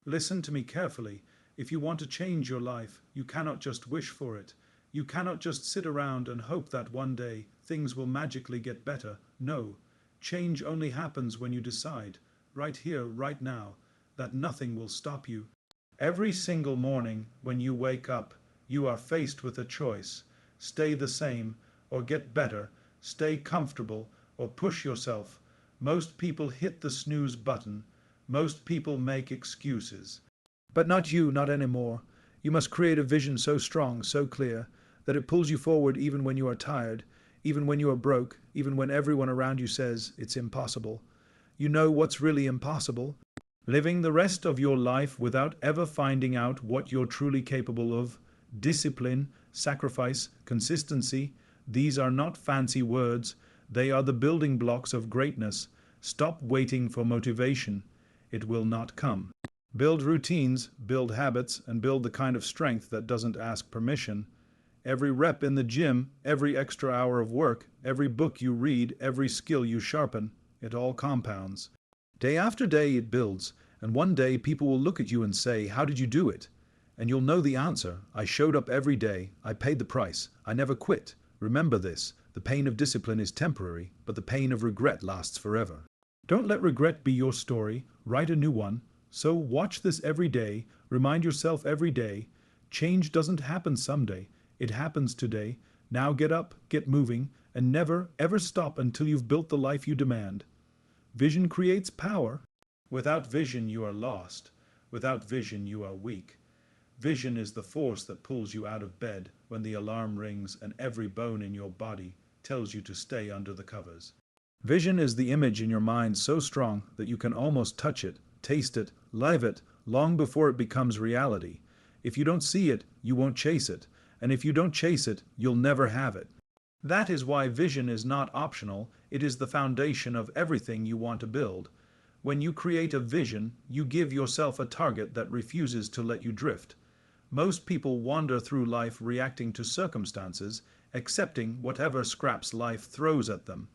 Listen to me carefully. If you want to change your life, you cannot just wish for it. You cannot just sit around and hope that one day things will magically get better. No, change only happens when you decide, right here, right now, that nothing will stop you. Every single morning when you wake up, you are faced with a choice. Stay the same or get better, stay comfortable or push yourself. Most people hit the snooze button. Most people make excuses. But not you, not anymore. You must create a vision so strong, so clear, that it pulls you forward even when you are tired, even when you are broke, even when everyone around you says it's impossible. You know what's really impossible? Living the rest of your life without ever finding out what you're truly capable of. Discipline, sacrifice, consistency, these are not fancy words. They are the building blocks of greatness. Stop waiting for motivation. It will not come. Build routines, build habits, and build the kind of strength that doesn't ask permission. Every rep in the gym, every extra hour of work, every book you read, every skill you sharpen, it all compounds. Day after day it builds, and one day people will look at you and say, "How did you do it?" And you'll know the answer. I showed up every day. I paid the price. I never quit. Remember this. The pain of discipline is temporary, but the pain of regret lasts forever. Don't let regret be your story. Write a new one. So watch this every day. Remind yourself every day. Change doesn't happen someday. It happens today. Now get up, get moving, and never, ever stop until you've built the life you demand. Vision creates power. Without vision, you are lost. Without vision, you are weak. Vision is the force that pulls you out of bed when the alarm rings and every bone in your body tells you to stay under the covers. Vision is the image in your mind so strong that you can almost touch it, taste it, live it, long before it becomes reality. If you don't see it, you won't chase it. And if you don't chase it, you'll never have it. That is why vision is not optional. It is the foundation of everything you want to build. When you create a vision, you give yourself a target that refuses to let you drift. Most people wander through life reacting to circumstances, accepting whatever scraps life throws at them.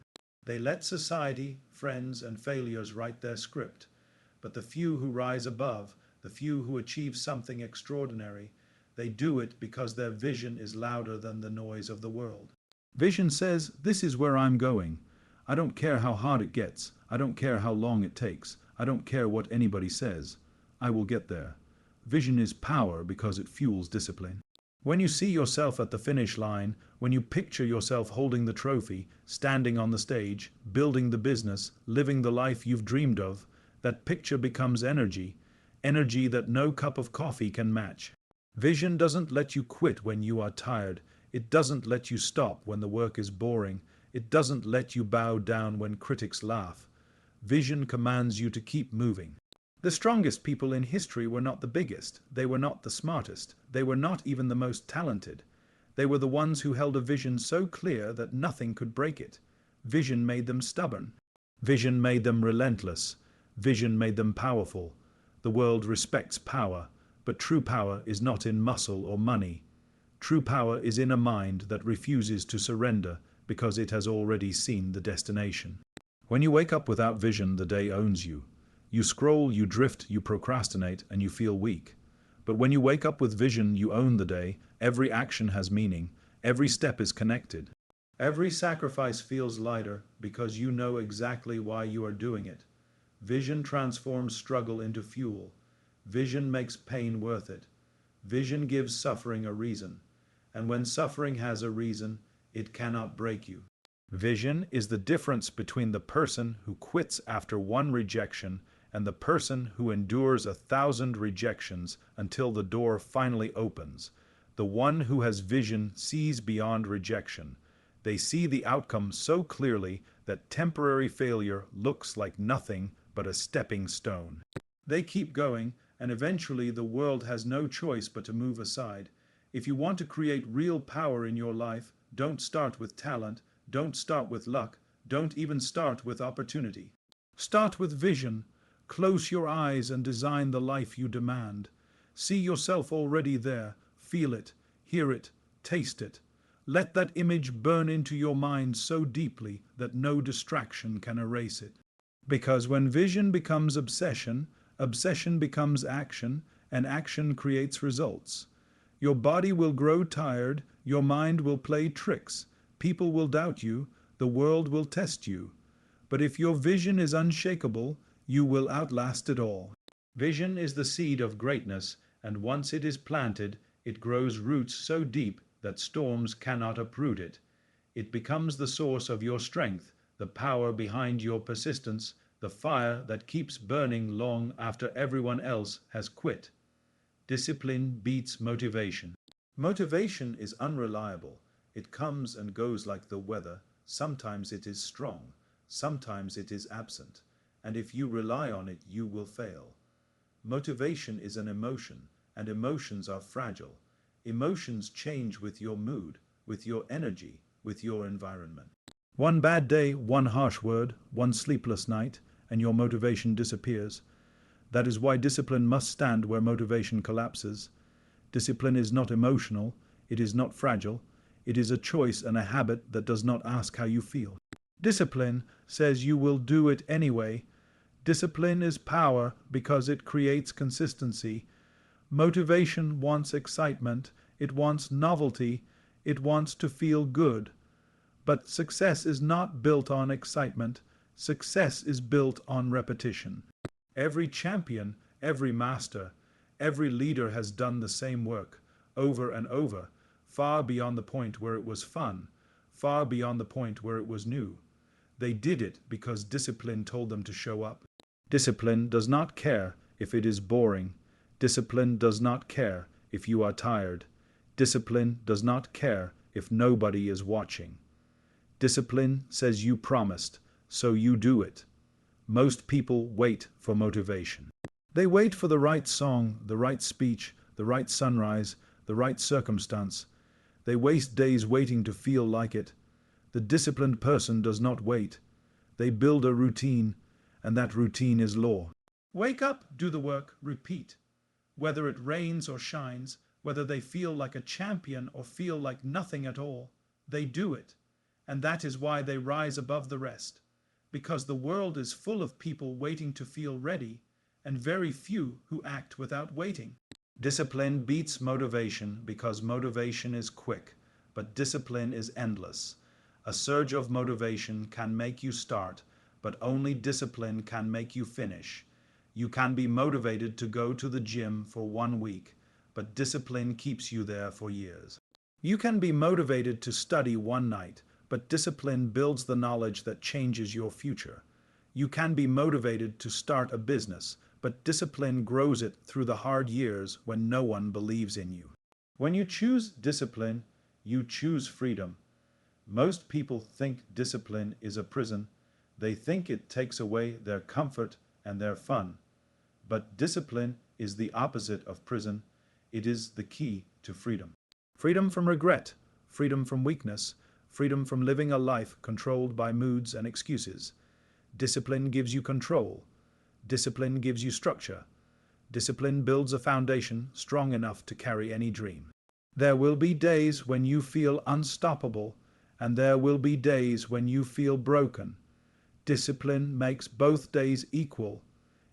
They let society, friends, and failures write their script. But the few who rise above, the few who achieve something extraordinary, they do it because their vision is louder than the noise of the world. Vision says, "This is where I'm going. I don't care how hard it gets. I don't care how long it takes. I don't care what anybody says. I will get there." Vision is power because it fuels discipline. When you see yourself at the finish line, when you picture yourself holding the trophy, standing on the stage, building the business, living the life you've dreamed of, that picture becomes energy, energy that no cup of coffee can match. Vision doesn't let you quit when you are tired. It doesn't let you stop when the work is boring. It doesn't let you bow down when critics laugh. Vision commands you to keep moving. The strongest people in history were not the biggest. They were not the smartest. They were not even the most talented. They were the ones who held a vision so clear that nothing could break it. Vision made them stubborn. Vision made them relentless. Vision made them powerful. The world respects power, but true power is not in muscle or money. True power is in a mind that refuses to surrender because it has already seen the destination. When you wake up without vision, the day owns you. You scroll, you drift, you procrastinate, and you feel weak. But when you wake up with vision, you own the day. Every action has meaning. Every step is connected. Every sacrifice feels lighter because you know exactly why you are doing it. Vision transforms struggle into fuel. Vision makes pain worth it. Vision gives suffering a reason. And when suffering has a reason, it cannot break you. Vision is the difference between the person who quits after one rejection and the person who endures 1,000 rejections until the door finally opens. The one who has vision sees beyond rejection. They see the outcome so clearly that temporary failure looks like nothing but a stepping stone. They keep going, and eventually the world has no choice but to move aside. If you want to create real power in your life, don't start with talent, don't start with luck, don't even start with opportunity. Start with vision. Close your eyes and design the life you demand. See yourself already there. Feel it, hear it, taste it. Let that image burn into your mind so deeply that no distraction can erase it. Because when vision becomes obsession, Obsession becomes action, and action creates results. Your body will grow tired, your mind will play tricks, people will doubt you, the world will test you. But if your vision is unshakable, you will outlast it all. Vision is the seed of greatness, and once it is planted, it grows roots so deep that storms cannot uproot it. It becomes the source of your strength, the power behind your persistence, the fire that keeps burning long after everyone else has quit. Discipline beats motivation. Motivation is unreliable. It comes and goes like the weather. Sometimes it is strong, sometimes it is absent, and if you rely on it, you will fail. Motivation is an emotion, and emotions are fragile. Emotions change with your mood, with your energy, with your environment. One bad day, one harsh word, one sleepless night, and your motivation disappears. That is why discipline must stand where motivation collapses. Discipline is not emotional, it is not fragile, it is a choice and a habit that does not ask how you feel. Discipline says you will do it anyway. Discipline is power because it creates consistency. Motivation wants excitement, it wants novelty, it wants to feel good. But success is not built on excitement. Success is built on repetition. Every champion, every master, every leader has done the same work, over and over, far beyond the point where it was fun, far beyond the point where it was new. They did it because discipline told them to show up. Discipline does not care if it is boring. Discipline does not care if you are tired. Discipline does not care if nobody is watching. Discipline says you promised, so you do it. Most people wait for motivation. They wait for the right song, the right speech, the right sunrise, the right circumstance. They waste days waiting to feel like it. The disciplined person does not wait. They build a routine, and that routine is law. Wake up, do the work, repeat. Whether it rains or shines, whether they feel like a champion or feel like nothing at all, they do it. And that is why they rise above the rest. Because the world is full of people waiting to feel ready, and very few who act without waiting. Discipline beats motivation because motivation is quick, but discipline is endless. A surge of motivation can make you start, but only discipline can make you finish. You can be motivated to go to the gym for 1 week, but discipline keeps you there for years. You can be motivated to study one night, but discipline builds the knowledge that changes your future. You can be motivated to start a business, but discipline grows it through the hard years when no one believes in you. When you choose discipline, you choose freedom. Most people think discipline is a prison. They think it takes away their comfort and their fun. But discipline is the opposite of prison. It is the key to freedom. Freedom from regret, freedom from weakness, freedom from living a life controlled by moods and excuses. Discipline gives you control. Discipline gives you structure. Discipline builds a foundation strong enough to carry any dream. There will be days when you feel unstoppable, and there will be days when you feel broken. Discipline makes both days equal.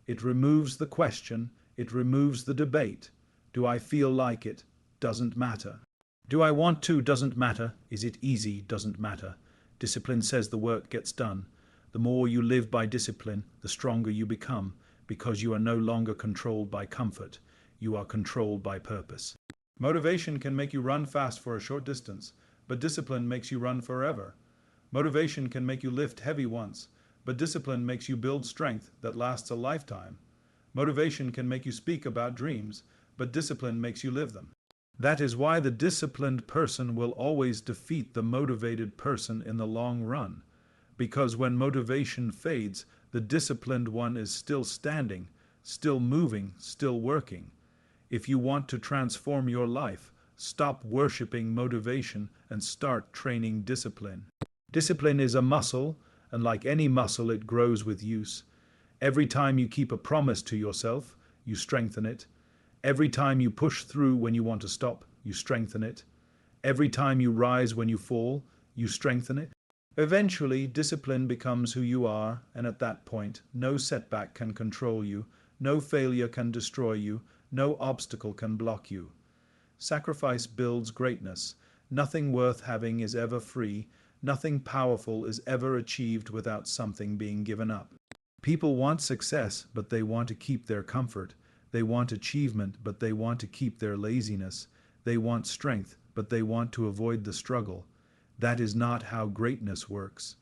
It removes the question, it removes the debate. Do I feel like it? Doesn't matter. Do I want to? Doesn't matter. Is it easy? Doesn't matter. Discipline says the work gets done. The more you live by discipline, the stronger you become, because you are no longer controlled by comfort. You are controlled by purpose. Motivation can make you run fast for a short distance, but discipline makes you run forever. Motivation can make you lift heavy once, but discipline makes you build strength that lasts a lifetime. Motivation can make you speak about dreams, but discipline makes you live them. That is why the disciplined person will always defeat the motivated person in the long run. Because when motivation fades, the disciplined one is still standing, still moving, still working. If you want to transform your life, stop worshiping motivation and start training discipline. Discipline is a muscle, and like any muscle, it grows with use. Every time you keep a promise to yourself, you strengthen it. Every time you push through when you want to stop, you strengthen it. Every time you rise when you fall, you strengthen it. Eventually, discipline becomes who you are, and at that point, no setback can control you, No failure can destroy you. No obstacle can block you. Sacrifice builds greatness. Nothing worth having is ever free. Nothing powerful is ever achieved without something being given up. People want success, but they want to keep their comfort. They want achievement, but they want to keep their laziness. They want strength, but they want to avoid the struggle. That is not how greatness works.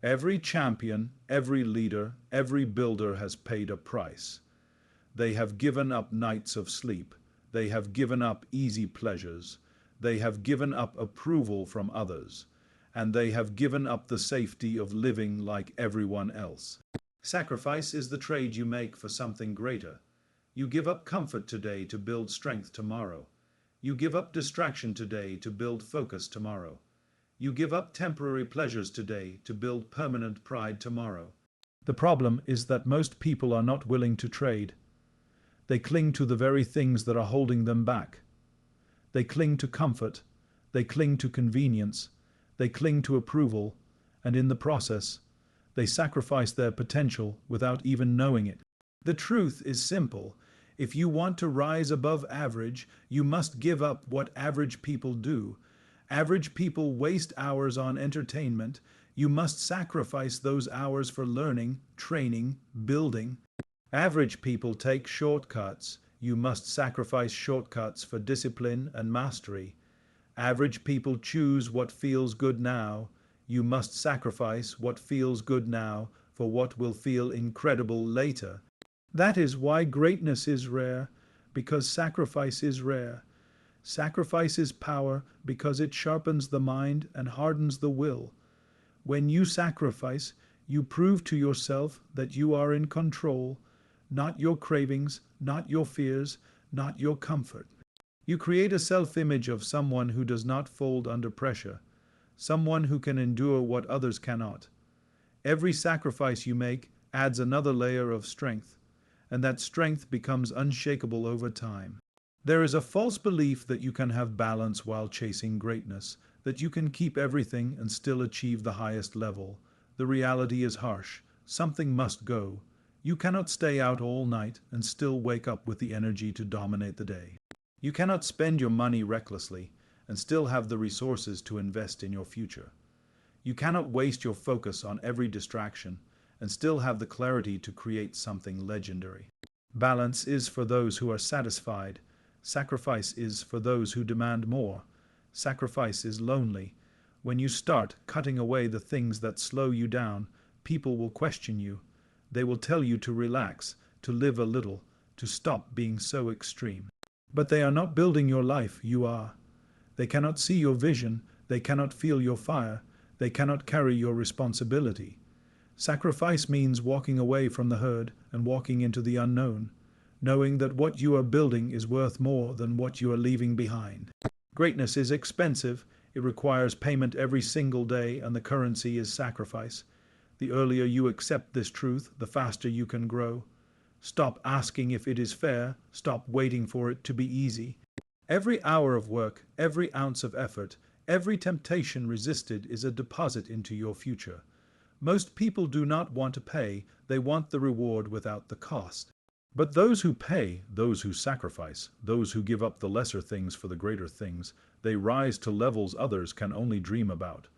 Every champion, every leader, every builder has paid a price. They have given up nights of sleep. They have given up easy pleasures. They have given up approval from others. And they have given up the safety of living like everyone else. Sacrifice is the trade you make for something greater. You give up comfort today to build strength tomorrow. You give up distraction today to build focus tomorrow. You give up temporary pleasures today to build permanent pride tomorrow. The problem is that most people are not willing to trade. They cling to the very things that are holding them back. They cling to comfort. They cling to convenience. They cling to approval. And in the process, they sacrifice their potential without even knowing it. The truth is simple. If you want to rise above average, you must give up what average people do. Average people waste hours on entertainment. You must sacrifice those hours for learning, training, building. Average people take shortcuts. You must sacrifice shortcuts for discipline and mastery. Average people choose what feels good now. You must sacrifice what feels good now for what will feel incredible later. That is why greatness is rare, because sacrifice is rare. Sacrifice is power because it sharpens the mind and hardens the will. When you sacrifice, you prove to yourself that you are in control, not your cravings, not your fears, not your comfort. You create a self-image of someone who does not fold under pressure, someone who can endure what others cannot. Every sacrifice you make adds another layer of strength, and that strength becomes unshakable over time. There is a false belief that you can have balance while chasing greatness, that you can keep everything and still achieve the highest level. The reality is harsh. Something must go. You cannot stay out all night and still wake up with the energy to dominate the day. You cannot spend your money recklessly and still have the resources to invest in your future. You cannot waste your focus on every distraction and still have the clarity to create something legendary. Balance is for those who are satisfied. Sacrifice is for those who demand more. Sacrifice is lonely. When you start cutting away the things that slow you down, people will question you. They will tell you to relax, to live a little, to stop being so extreme. But they are not building your life, you are. They cannot see your vision, they cannot feel your fire, they cannot carry your responsibility. Sacrifice means walking away from the herd and walking into the unknown, knowing that what you are building is worth more than what you are leaving behind. Greatness is expensive. It requires payment every single day, and the currency is sacrifice. The earlier you accept this truth, the faster you can grow. Stop asking if it is fair. Stop waiting for it to be easy. Every hour of work, every ounce of effort, every temptation resisted is a deposit into your future. Most people do not want to pay. They want the reward without the cost. But those who pay, those who sacrifice, those who give up the lesser things for the greater things, they rise to levels others can only dream about.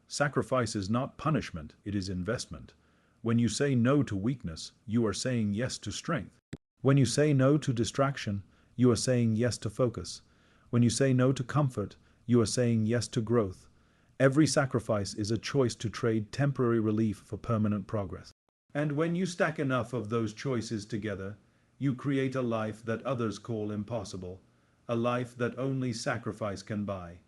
Sacrifice is not punishment, it is investment. When you say no to weakness, you are saying yes to strength. When you say no to distraction, you are saying yes to focus. When you say no to comfort, you are saying yes to growth. Every sacrifice is a choice to trade temporary relief for permanent progress. And when you stack enough of those choices together, you create a life that others call impossible, a life that only sacrifice can buy.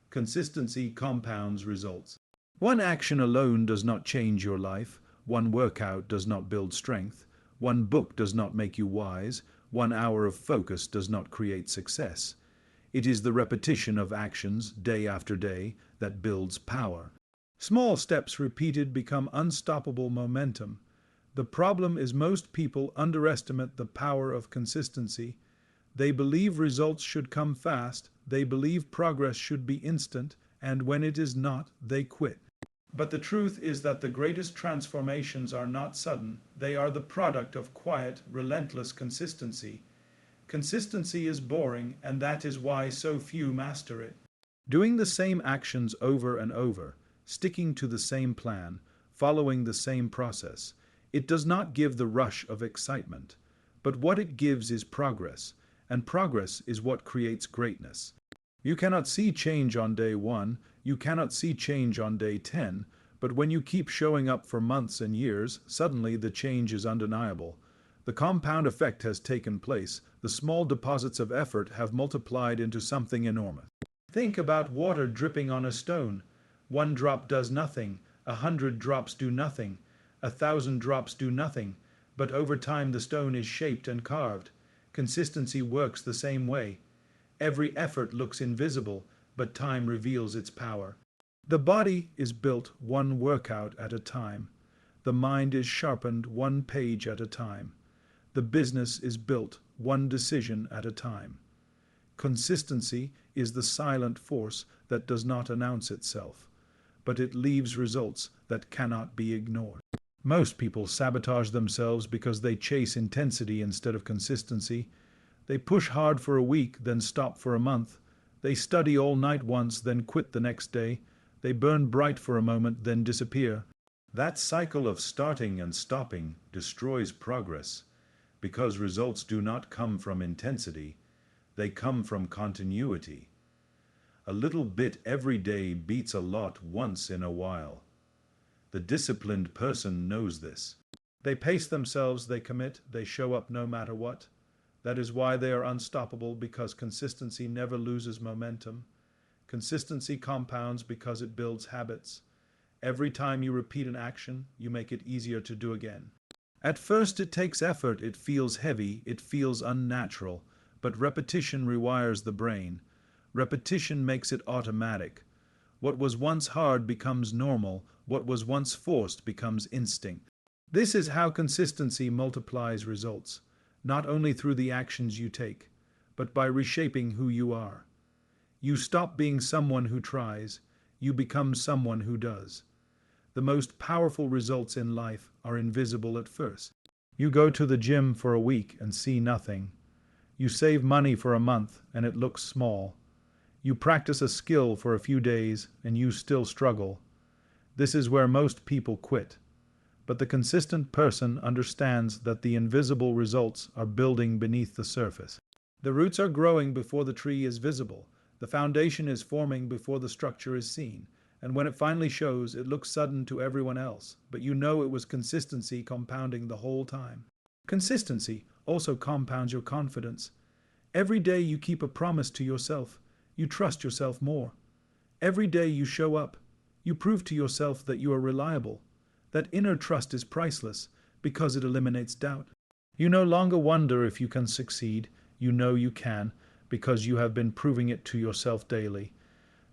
Consistency compounds results. One action alone does not change your life. One workout does not build strength. One book does not make you wise. 1 hour of focus does not create success. It is the repetition of actions, day after day, that builds power. Small steps repeated become unstoppable momentum. The problem is most people underestimate the power of consistency. They believe results should come fast, they believe progress should be instant, and when it is not, they quit. But the truth is that the greatest transformations are not sudden, they are the product of quiet, relentless consistency. Consistency is boring, and that is why so few master it. Doing the same actions over and over, sticking to the same plan, following the same process, it does not give the rush of excitement. But what it gives is progress, and progress is what creates greatness. You cannot see change on day 1, you cannot see change on day 10, but when you keep showing up for months and years, suddenly the change is undeniable. The compound effect has taken place, the small deposits of effort have multiplied into something enormous. Think about water dripping on a stone. 1 drop does nothing, 100 drops do nothing, 1,000 drops do nothing, but over time the stone is shaped and carved. Consistency works the same way. Every effort looks invisible, but time reveals its power. The body is built 1 workout at a time. The mind is sharpened 1 page at a time. The business is built 1 decision at a time. Consistency is the silent force that does not announce itself, but it leaves results that cannot be ignored. Most people sabotage themselves because they chase intensity instead of consistency. They push hard for a week, then stop for a month. They study all night once, then quit the next day. They burn bright for a moment, then disappear. That cycle of starting and stopping destroys progress, because results do not come from intensity, they come from continuity. A little bit every day beats a lot once in a while. The disciplined person knows this. They pace themselves, they commit, they show up no matter what. That is why they are unstoppable, because consistency never loses momentum. Consistency compounds because it builds habits. Every time you repeat an action, you make it easier to do again. At first it takes effort, it feels heavy, it feels unnatural, but repetition rewires the brain. Repetition makes it automatic. What was once hard becomes normal, what was once forced becomes instinct. This is how consistency multiplies results, not only through the actions you take, but by reshaping who you are. You stop being someone who tries, you become someone who does. The most powerful results in life are invisible at first. You go to the gym for a week and see nothing. You save money for a month and it looks small. You practice a skill for a few days and you still struggle. This is where most people quit. But the consistent person understands that the invisible results are building beneath the surface. The roots are growing before the tree is visible. The foundation is forming before the structure is seen. And when it finally shows, it looks sudden to everyone else, but you know it was consistency compounding the whole time. Consistency also compounds your confidence. Every day you keep a promise to yourself. You trust yourself more. Every day you show up. You prove to yourself that you are reliable. That inner trust is priceless because it eliminates doubt. You no longer wonder if you can succeed. You know you can because you have been proving it to yourself daily.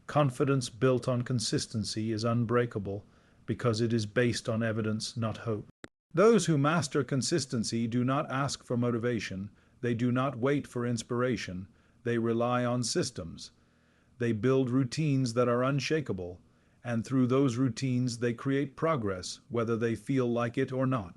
Confidence built on consistency is unbreakable because it is based on evidence, not hope. Those who master consistency do not ask for motivation. They do not wait for inspiration. They rely on systems. They build routines that are unshakable, and through those routines they create progress, whether they feel like it or not.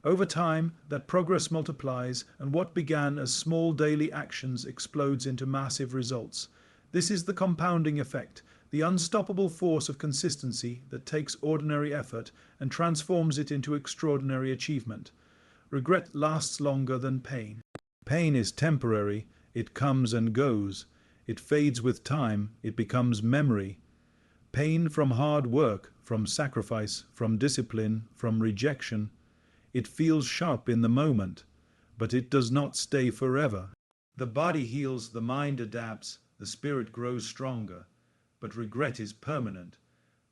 Over time, that progress multiplies, and what began as small daily actions explodes into massive results. This is the compounding effect, the unstoppable force of consistency that takes ordinary effort and transforms it into extraordinary achievement. Regret lasts longer than pain. Pain is temporary, it comes and goes. It fades with time, it becomes memory. Pain from hard work, from sacrifice, from discipline, from rejection. It feels sharp in the moment, but it does not stay forever. The body heals, the mind adapts, the spirit grows stronger. But regret is permanent.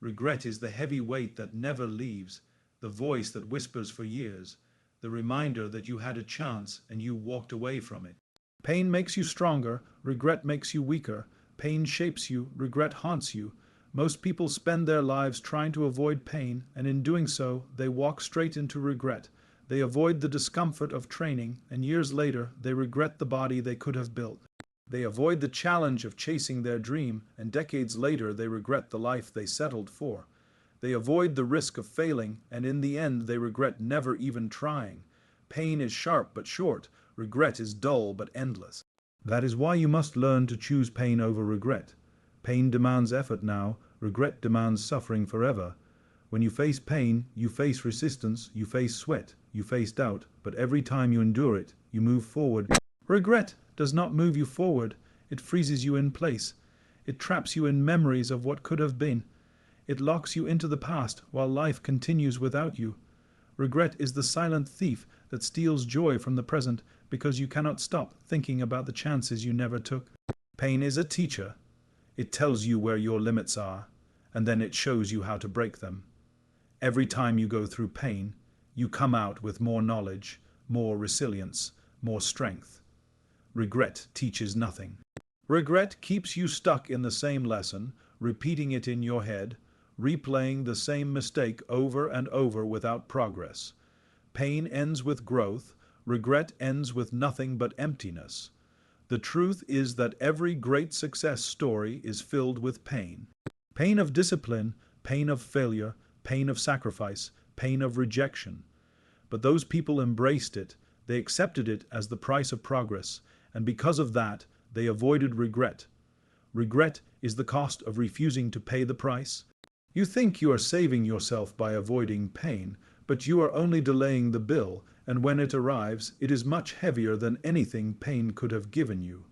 Regret is the heavy weight that never leaves, the voice that whispers for years, the reminder that you had a chance and you walked away from it. Pain makes you stronger, regret makes you weaker. Pain shapes you, regret haunts you. Most people spend their lives trying to avoid pain, and in doing so, they walk straight into regret. They avoid the discomfort of training, and years later, they regret the body they could have built. They avoid the challenge of chasing their dream, and decades later, they regret the life they settled for. They avoid the risk of failing, and in the end they regret never even trying. Pain is sharp but short. Regret is dull but endless. That is why you must learn to choose pain over regret. Pain demands effort now. Regret demands suffering forever. When you face pain, you face resistance, you face sweat, you face doubt, but every time you endure it, you move forward. Regret does not move you forward. It freezes you in place. It traps you in memories of what could have been. It locks you into the past while life continues without you. Regret is the silent thief that steals joy from the present because you cannot stop thinking about the chances you never took. Pain is a teacher. It tells you where your limits are, and then it shows you how to break them. Every time you go through pain, you come out with more knowledge, more resilience, more strength. Regret teaches nothing. Regret keeps you stuck in the same lesson, repeating it in your head, replaying the same mistake over and over without progress. Pain ends with growth. Regret ends with nothing but emptiness. The truth is that every great success story is filled with pain. Pain of discipline, pain of failure, pain of sacrifice, pain of rejection. But those people embraced it. They accepted it as the price of progress, and because of that, they avoided regret. Regret is the cost of refusing to pay the price. You think you are saving yourself by avoiding pain, but you are only delaying the bill, and when it arrives, it is much heavier than anything pain could have given you.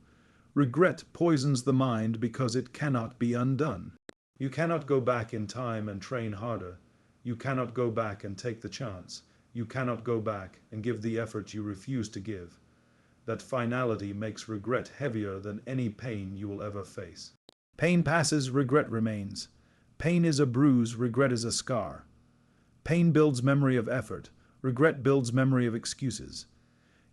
Regret poisons the mind because it cannot be undone. You cannot go back in time and train harder. You cannot go back and take the chance. You cannot go back and give the effort you refuse to give. That finality makes regret heavier than any pain you will ever face. Pain passes, regret remains. Pain is a bruise, regret is a scar. Pain builds memory of effort. Regret builds memory of excuses.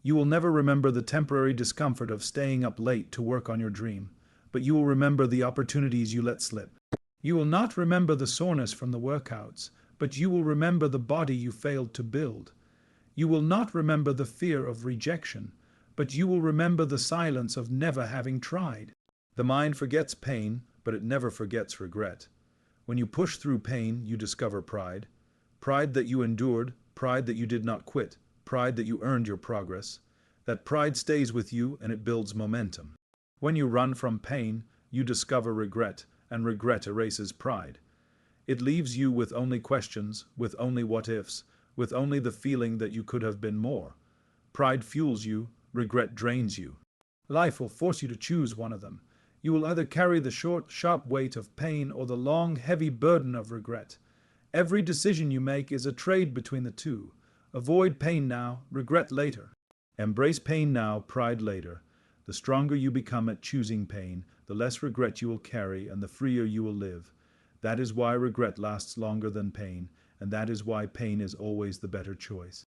You will never remember the temporary discomfort of staying up late to work on your dream, but you will remember the opportunities you let slip. You will not remember the soreness from the workouts, but you will remember the body you failed to build. You will not remember the fear of rejection, but you will remember the silence of never having tried. The mind forgets pain, but it never forgets regret. When you push through pain, you discover pride. Pride that you endured, pride that you did not quit, pride that you earned your progress. That pride stays with you and it builds momentum. When you run from pain, you discover regret, and regret erases pride. It leaves you with only questions, with only what-ifs, with only the feeling that you could have been more. Pride fuels you, regret drains you. Life will force you to choose one of them. You will either carry the short, sharp weight of pain or the long, heavy burden of regret. Every decision you make is a trade between the two. Avoid pain now, regret later. Embrace pain now, pride later. The stronger you become at choosing pain, the less regret you will carry and the freer you will live. That is why regret lasts longer than pain, and that is why pain is always the better choice.